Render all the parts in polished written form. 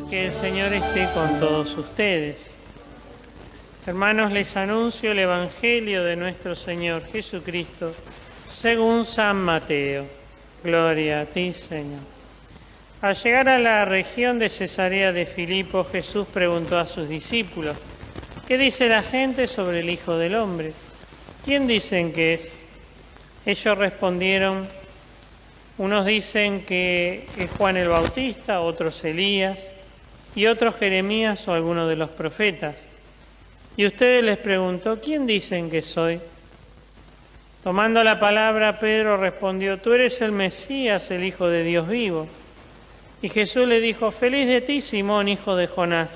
Que el Señor esté con todos ustedes. Hermanos, les anuncio el Evangelio de nuestro Señor Jesucristo según San Mateo. Gloria a ti, Señor. Al llegar a la región de Cesarea de Filipo, Jesús preguntó a sus discípulos: ¿qué dice la gente sobre el Hijo del Hombre? ¿Quién dicen que es? Ellos respondieron: unos dicen que es Juan el Bautista, otros Elías, y otros Jeremías o alguno de los profetas. Y ustedes les preguntó: ¿quién dicen que soy? Tomando la palabra, Pedro respondió: tú eres el Mesías, el Hijo de Dios vivo. Y Jesús le dijo: feliz de ti, Simón, hijo de Jonás,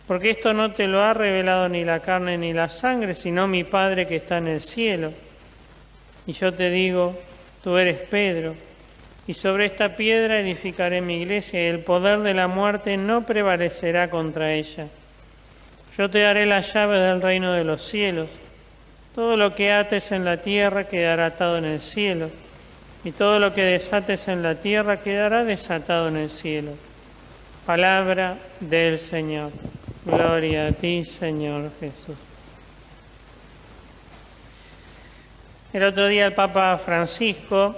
porque esto no te lo ha revelado ni la carne ni la sangre, sino mi Padre que está en el cielo. Y yo te digo, tú eres Pedro, y sobre esta piedra edificaré mi iglesia, y el poder de la muerte no prevalecerá contra ella. Yo te daré las llaves del reino de los cielos. Todo lo que ates en la tierra quedará atado en el cielo, y todo lo que desates en la tierra quedará desatado en el cielo. Palabra del Señor. Gloria a ti, Señor Jesús. El otro día el Papa Francisco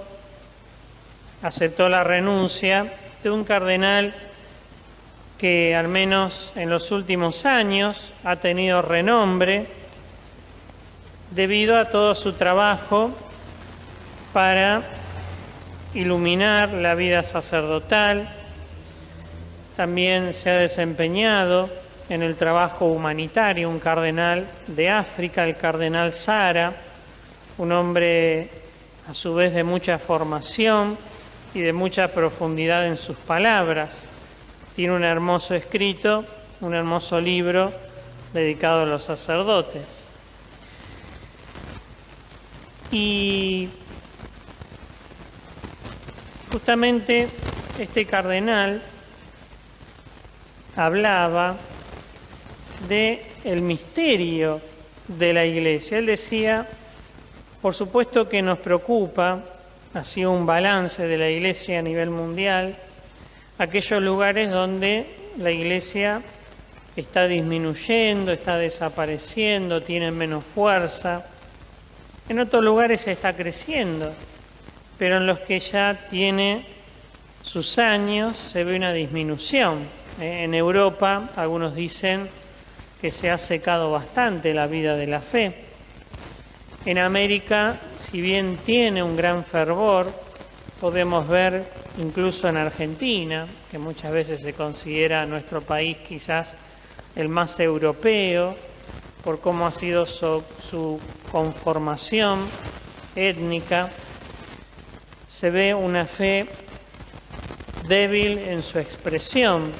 aceptó la renuncia de un cardenal que al menos en los últimos años ha tenido renombre debido a todo su trabajo para iluminar la vida sacerdotal. También se ha desempeñado en el trabajo humanitario, un cardenal de África, el cardenal Sara, un hombre a su vez de mucha formación y de mucha profundidad en sus palabras. Tiene un hermoso escrito, un hermoso libro dedicado a los sacerdotes. Y justamente este cardenal hablaba del misterio de la Iglesia. Él decía: por supuesto que nos preocupa, hacía un balance de la Iglesia a nivel mundial, aquellos lugares donde la Iglesia está disminuyendo, está desapareciendo, tiene menos fuerza. En otros lugares está creciendo, pero en los que ya tiene sus años se ve una disminución. En Europa algunos dicen que se ha secado bastante la vida de la fe. En América, si bien tiene un gran fervor, podemos ver incluso en Argentina, que muchas veces se considera nuestro país quizás el más europeo, por cómo ha sido su conformación étnica, se ve una fe débil en su expresión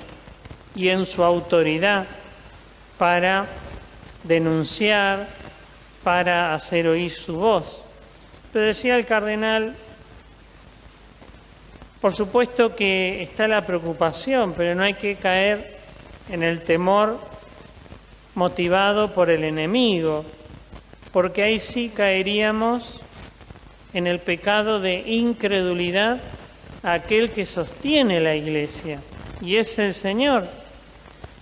y en su autoridad para denunciar, para hacer oír su voz. Pero decía el cardenal: por supuesto que está la preocupación, pero no hay que caer en el temor motivado por el enemigo, porque ahí sí caeríamos en el pecado de incredulidad a aquel que sostiene la Iglesia, y es el Señor.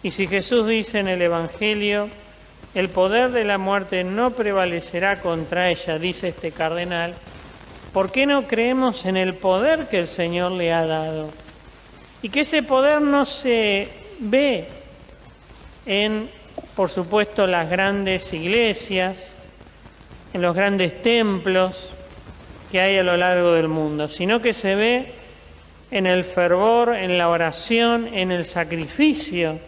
Y si Jesús dice en el Evangelio: el poder de la muerte no prevalecerá contra ella, dice este cardenal, ¿por qué no creemos en el poder que el Señor le ha dado? Y que ese poder no se ve en, por supuesto, las grandes iglesias, en los grandes templos que hay a lo largo del mundo, sino que se ve en el fervor, en la oración, en el sacrificio,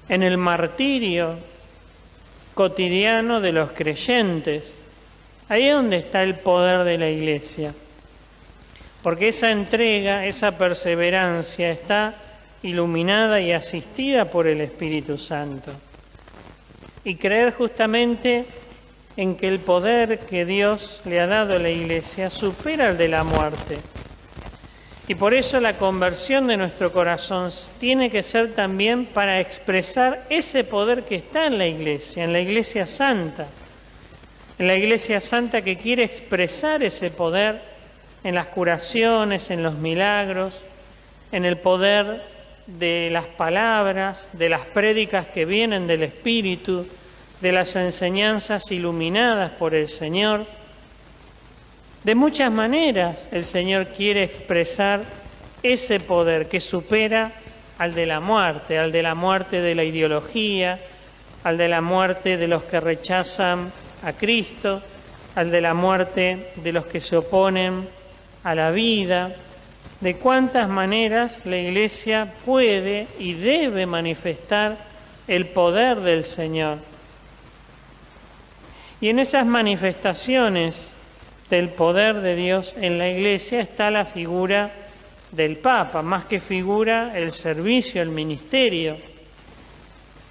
en el martirio cotidiano de los creyentes. Ahí es donde está el poder de la Iglesia, porque esa entrega, esa perseverancia está iluminada y asistida por el Espíritu Santo. Y creer justamente en que el poder que Dios le ha dado a la Iglesia supera el de la muerte. Y por eso la conversión de nuestro corazón tiene que ser también para expresar ese poder que está en la Iglesia Santa. En la Iglesia Santa que quiere expresar ese poder en las curaciones, en los milagros, en el poder de las palabras, de las prédicas que vienen del Espíritu, de las enseñanzas iluminadas por el Señor. De muchas maneras el Señor quiere expresar ese poder que supera al de la muerte de la ideología, al de la muerte de los que rechazan a Cristo, al de la muerte de los que se oponen a la vida. De cuántas maneras la Iglesia puede y debe manifestar el poder del Señor. Y en esas manifestaciones del poder de Dios en la Iglesia está la figura del Papa, más que figura, el servicio, el ministerio.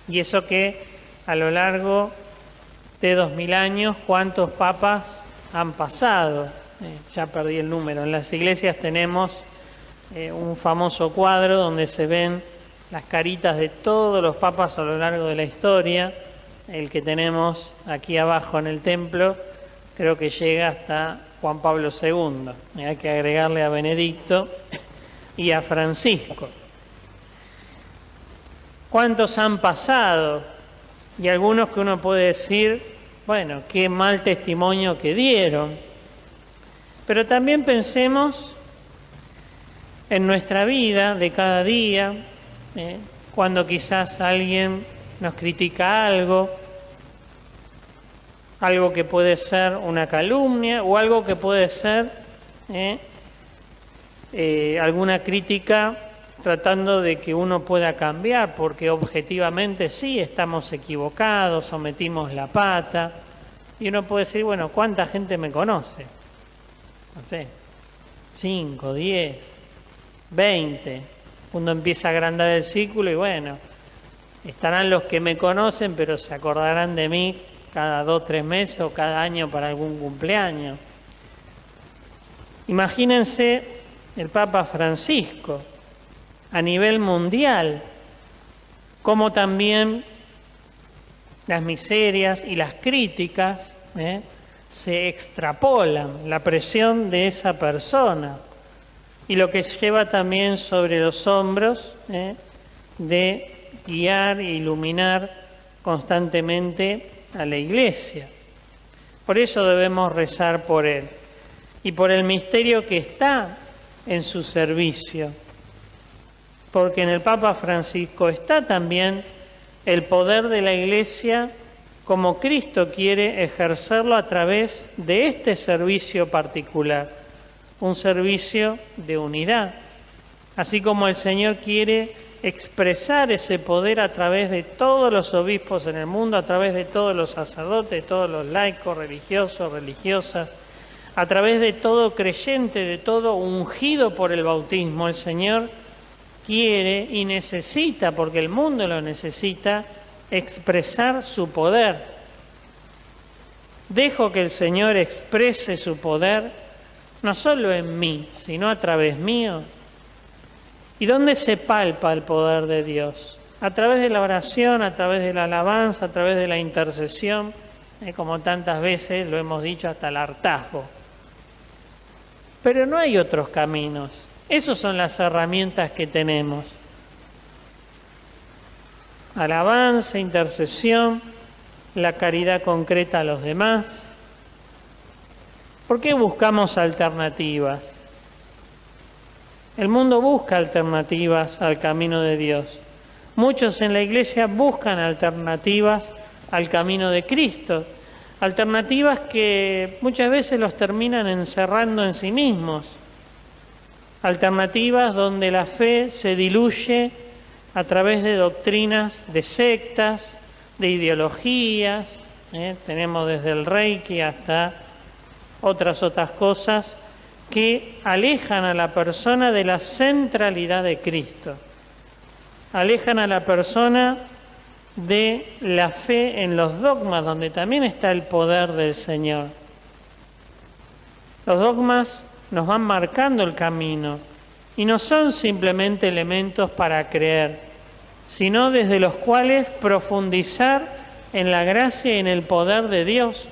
Y eso que a lo largo de 2000 años, ¿cuántos papas han pasado? Ya perdí el número. En las iglesias tenemos un famoso cuadro donde se ven las caritas de todos los papas a lo largo de la historia. El que tenemos aquí abajo en el templo creo que llega hasta Juan Pablo II. Hay que agregarle a Benedicto y a Francisco. ¿Cuántos han pasado? Y algunos que uno puede decir, bueno, qué mal testimonio que dieron. Pero también pensemos en nuestra vida de cada día, cuando quizás alguien nos critica algo que puede ser una calumnia o algo que puede ser alguna crítica tratando de que uno pueda cambiar, porque objetivamente sí estamos equivocados o metimos la pata. Y uno puede decir, bueno, ¿cuánta gente me conoce? No sé, 5, 10, 20. Uno empieza a agrandar el círculo y bueno, estarán los que me conocen, pero se acordarán de mí cada 2, 3 meses o cada año para algún cumpleaños. Imagínense el Papa Francisco a nivel mundial, como también las miserias y las críticas se extrapolan, la presión de esa persona y lo que lleva también sobre los hombros de guiar e iluminar constantemente a la Iglesia. Por eso debemos rezar por él y por el misterio que está en su servicio, porque en el Papa Francisco está también el poder de la Iglesia como Cristo quiere ejercerlo a través de este servicio particular, un servicio de unidad, así como el Señor quiere expresar ese poder a través de todos los obispos en el mundo, a través de todos los sacerdotes, de todos los laicos, religiosos, religiosas, a través de todo creyente, de todo ungido por el bautismo. El Señor quiere y necesita, porque el mundo lo necesita, expresar su poder. Dejo que el Señor exprese su poder, no solo en mí, sino a través mío. ¿Y dónde se palpa el poder de Dios? A través de la oración, a través de la alabanza, a través de la intercesión, como tantas veces lo hemos dicho hasta el hartazgo. Pero no hay otros caminos. Esas son las herramientas que tenemos. Alabanza, intercesión, la caridad concreta a los demás. ¿Por qué buscamos alternativas? El mundo busca alternativas al camino de Dios. Muchos en la Iglesia buscan alternativas al camino de Cristo, alternativas que muchas veces los terminan encerrando en sí mismos, alternativas donde la fe se diluye a través de doctrinas, de sectas, de ideologías, tenemos desde el Reiki hasta otras cosas que alejan a la persona de la centralidad de Cristo, alejan a la persona de la fe en los dogmas, donde también está el poder del Señor. Los dogmas nos van marcando el camino y no son simplemente elementos para creer, sino desde los cuales profundizar en la gracia y en el poder de Dios.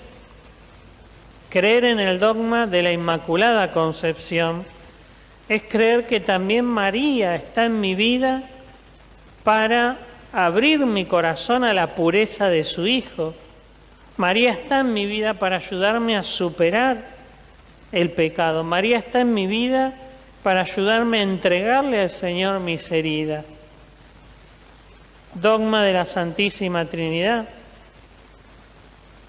Creer en el dogma de la Inmaculada Concepción es creer que también María está en mi vida para abrir mi corazón a la pureza de su Hijo. María está en mi vida para ayudarme a superar el pecado. María está en mi vida para ayudarme a entregarle al Señor mis heridas. Dogma de la Santísima Trinidad.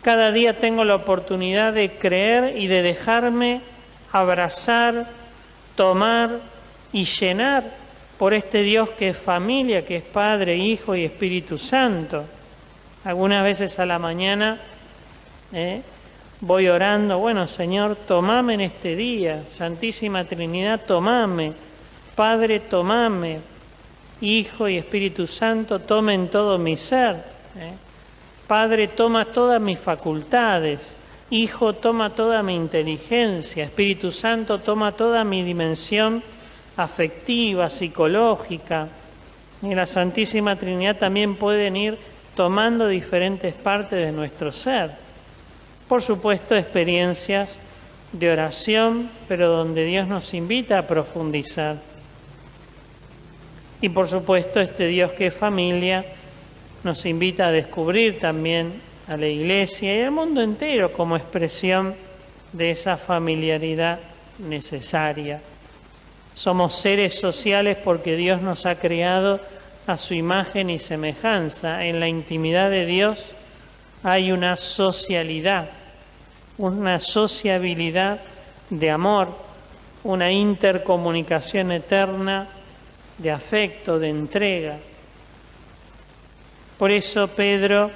Cada día tengo la oportunidad de creer y de dejarme abrazar, tomar y llenar por este Dios que es familia, que es Padre, Hijo y Espíritu Santo. Algunas veces a la mañana voy orando, bueno, Señor, tomame en este día, Santísima Trinidad, tomame, Padre, tomame, Hijo y Espíritu Santo, tomen todo mi ser. Padre, toma todas mis facultades, Hijo, toma toda mi inteligencia, Espíritu Santo, toma toda mi dimensión afectiva, psicológica. Y la Santísima Trinidad también pueden ir tomando diferentes partes de nuestro ser. Por supuesto, experiencias de oración, pero donde Dios nos invita a profundizar. Y por supuesto, este Dios que es familia nos invita a descubrir también a la Iglesia y al mundo entero como expresión de esa familiaridad necesaria. Somos seres sociales porque Dios nos ha creado a su imagen y semejanza. En la intimidad de Dios hay una socialidad, una sociabilidad de amor, una intercomunicación eterna de afecto, de entrega. Por eso Pedro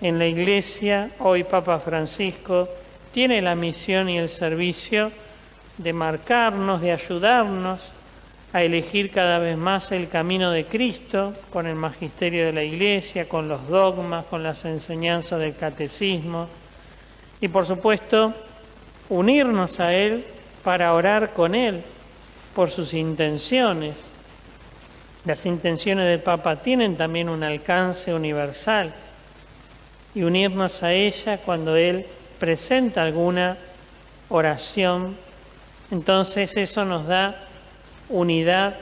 en la Iglesia, hoy Papa Francisco, tiene la misión y el servicio de marcarnos, de ayudarnos a elegir cada vez más el camino de Cristo, con el magisterio de la Iglesia, con los dogmas, con las enseñanzas del catecismo, y por supuesto unirnos a Él para orar con Él por sus intenciones. Las intenciones del Papa tienen también un alcance universal, y unirnos a ella cuando Él presenta alguna oración, entonces eso nos da unidad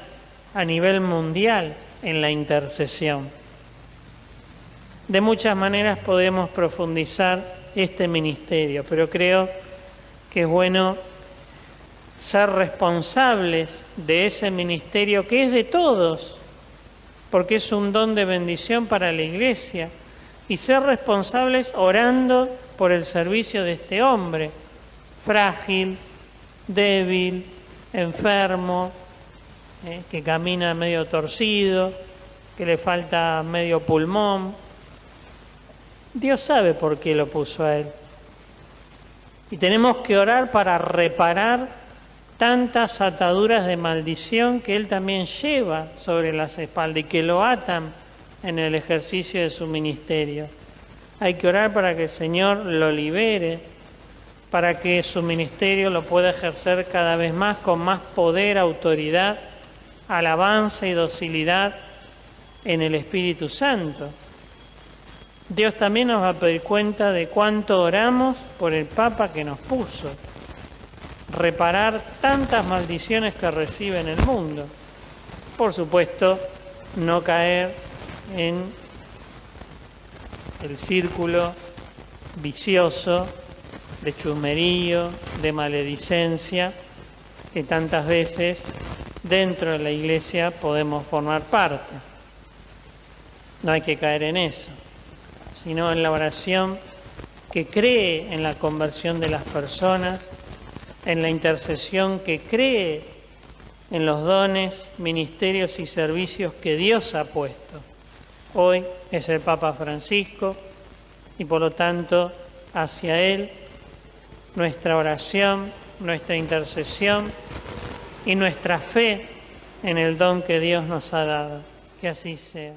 a nivel mundial en la intercesión. De muchas maneras podemos profundizar este ministerio, pero creo que es bueno ser responsables de ese ministerio que es de todos, porque es un don de bendición para la Iglesia, y ser responsables orando por el servicio de este hombre, frágil, débil, enfermo, que camina medio torcido, que le falta medio pulmón. Dios sabe por qué lo puso a él. Y tenemos que orar para reparar tantas ataduras de maldición que él también lleva sobre las espaldas y que lo atan en el ejercicio de su ministerio. Hay que orar para que el Señor lo libere, para que su ministerio lo pueda ejercer cada vez más con más poder, autoridad, alabanza y docilidad en el Espíritu Santo. Dios también nos va a pedir cuenta de cuánto oramos por el Papa que nos puso. Reparar tantas maldiciones que recibe en el mundo. Por supuesto, no caer en el círculo vicioso de chusmerío, de maledicencia, que tantas veces dentro de la Iglesia podemos formar parte. No hay que caer en eso, sino en la oración que cree en la conversión de las personas, en la intercesión que cree en los dones, ministerios y servicios que Dios ha puesto. Hoy es el Papa Francisco y por lo tanto hacia él nuestra oración, nuestra intercesión y nuestra fe en el don que Dios nos ha dado. Que así sea.